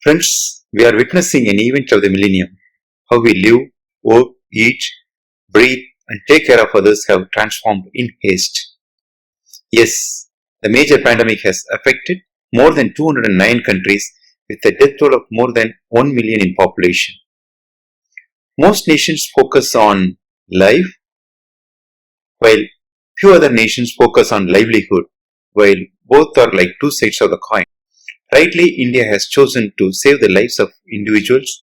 Friends, we are witnessing an event of the millennium. How we live, work, eat, breathe, and take care of others have transformed in haste. Yes, the major pandemic has affected more than 209 countries with a death toll of more than 1 million in population. Most nations focus on life, while few other nations focus on livelihood, while both are like two sides of the coin. Rightly, India has chosen to save the lives of individuals.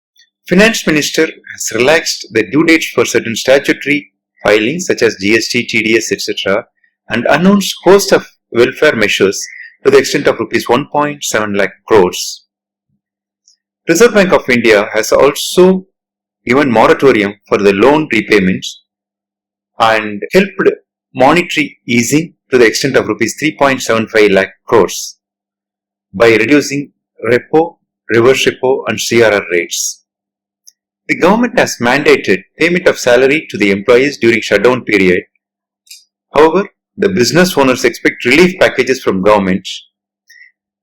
Finance Minister has relaxed the due dates for certain statutory filings such as GST, TDS, etc. and announced host of welfare measures to the extent of Rs 1.7 lakh crores. Reserve Bank of India has also given moratorium for the loan repayments and helped monetary easing to the extent of Rs 3.75 lakh crores by reducing repo, reverse repo and CRR rates. The government has mandated payment of salary to the employees during shutdown period. However, the business owners expect relief packages from government.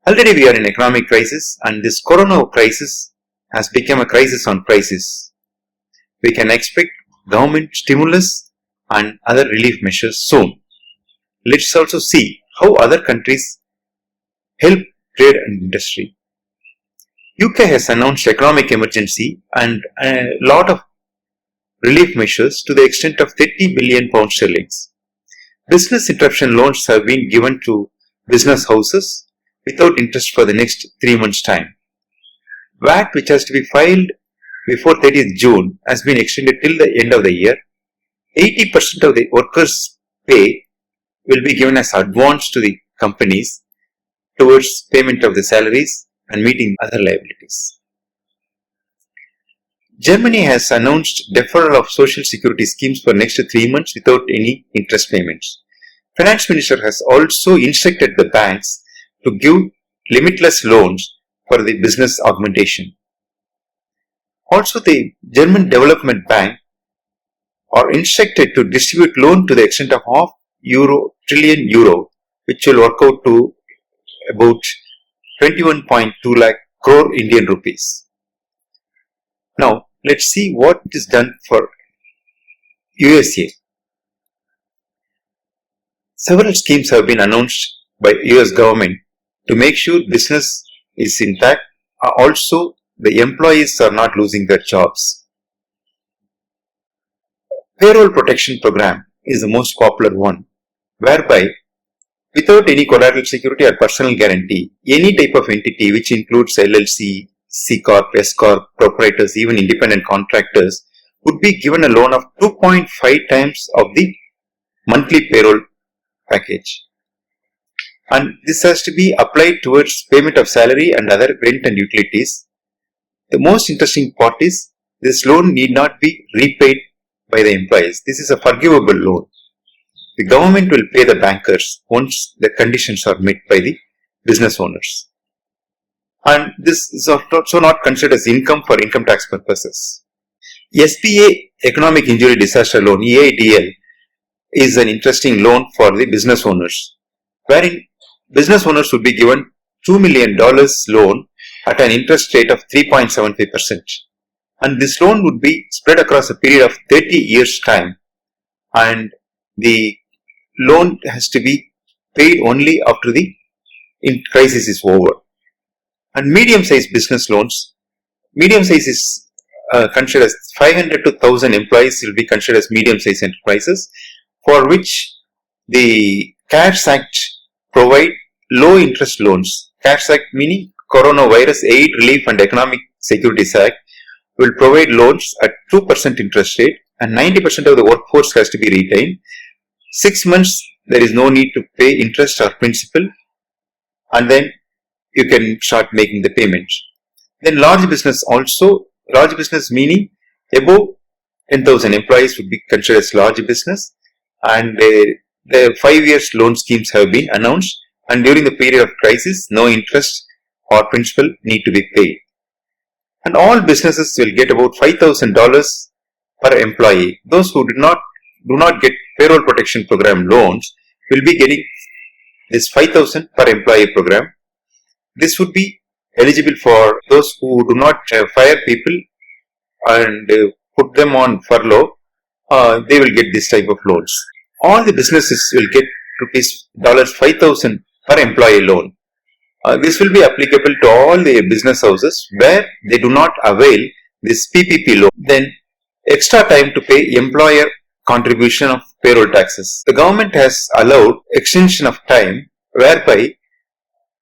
Already we are in economic crisis and this corona crisis has become a crisis on crisis. We can expect government stimulus and other relief measures soon. Let's also see how other countries help trade and industry. UK has announced economic emergency and a lot of relief measures to the extent of 30 billion pound sterlings. Business interruption loans have been given to business houses without interest for the next 3 months' time. VAT, which has to be filed before 30th June, has been extended till the end of the year. 80% of the workers' pay will be given as advance to the companies towards payment of the salaries and meeting other liabilities. Germany has announced deferral of social security schemes for next 3 months without any interest payments. Finance Minister has also instructed the banks to give limitless loans for the business augmentation. Also, the German Development Bank are instructed to distribute loan to the extent of €0.5 trillion, which will work out to about 21.2 lakh crore Indian rupees. Now, let's see what is done for USA. Several schemes have been announced by US government to make sure business is intact. Also, the employees are not losing their jobs. Payroll protection program is the most popular one, whereby without any collateral security or personal guarantee, any type of entity which includes LLC, C Corp, S Corp, proprietors, even independent contractors would be given a loan of 2.5 times of the monthly payroll package. And this has to be applied towards payment of salary and other rent and utilities. The most interesting part is this loan need not be repaid by the employees. This is a forgivable loan. The government will pay the bankers once the conditions are met by the business owners. And this is also not considered as income for income tax purposes. SBA Economic Injury Disaster Loan, EIDL, is an interesting loan for the business owners, wherein business owners would be given $2 million loan at an interest rate of 3.75%. And this loan would be spread across a period of 30 years' time, and the loan has to be paid only after the crisis is over. And medium-sized business loans, medium size is considered as 500 to 1000 employees will be considered as medium-sized enterprises, for which the CARES Act provide low-interest loans. CARES Act meaning Coronavirus Aid, Relief and Economic Securities Act will provide loans at 2% interest rate, and 90% of the workforce has to be retained. 6 months there is no need to pay interest or principal, and then you can start making the payments. Then large business also, large business meaning above 10,000 employees would be considered as large business, and the 5 years loan schemes have been announced, and during the period of crisis no interest or principal need to be paid. And all businesses will get about $5,000 per employee. Those who do not get payroll protection program loans will be getting this 5,000 per employee program. This would be eligible for those who do not fire people and put them on furlough. They will get this type of loans. All the businesses will get rupees $5,000 per employee loan. This will be applicable to all the business houses where they do not avail this PPP loan. Then extra time to pay employer contribution of payroll taxes. The government has allowed extension of time whereby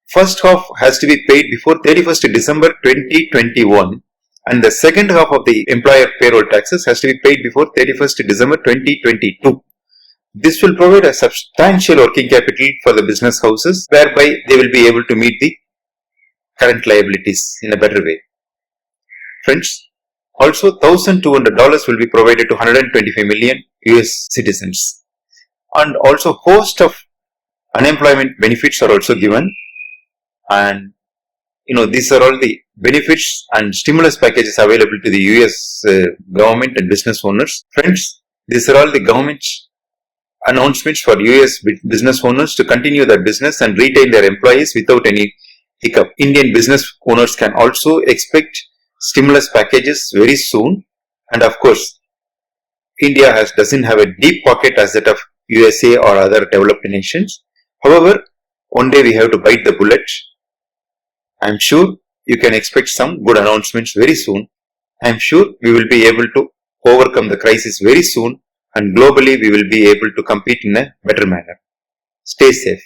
first half has to be paid before 31st December 2021 and the second half of the employer payroll taxes has to be paid before 31st December 2022. This will provide a substantial working capital for the business houses whereby they will be able to meet the current liabilities in a better way. Friends, also $1,200 will be provided to 125 million US citizens. And also host of unemployment benefits are also given. And these are all the benefits and stimulus packages available to the US government and business owners. Friends, these are all the government announcements for US business owners to continue their business and retain their employees without any hiccup. Indian business owners can also expect stimulus packages very soon. And of course, India doesn't have a deep pocket as that of USA or other developed nations. However, one day we have to bite the bullet. I'm sure you can expect some good announcements very soon. I'm sure we will be able to overcome the crisis very soon and globally we will be able to compete in a better manner. Stay safe.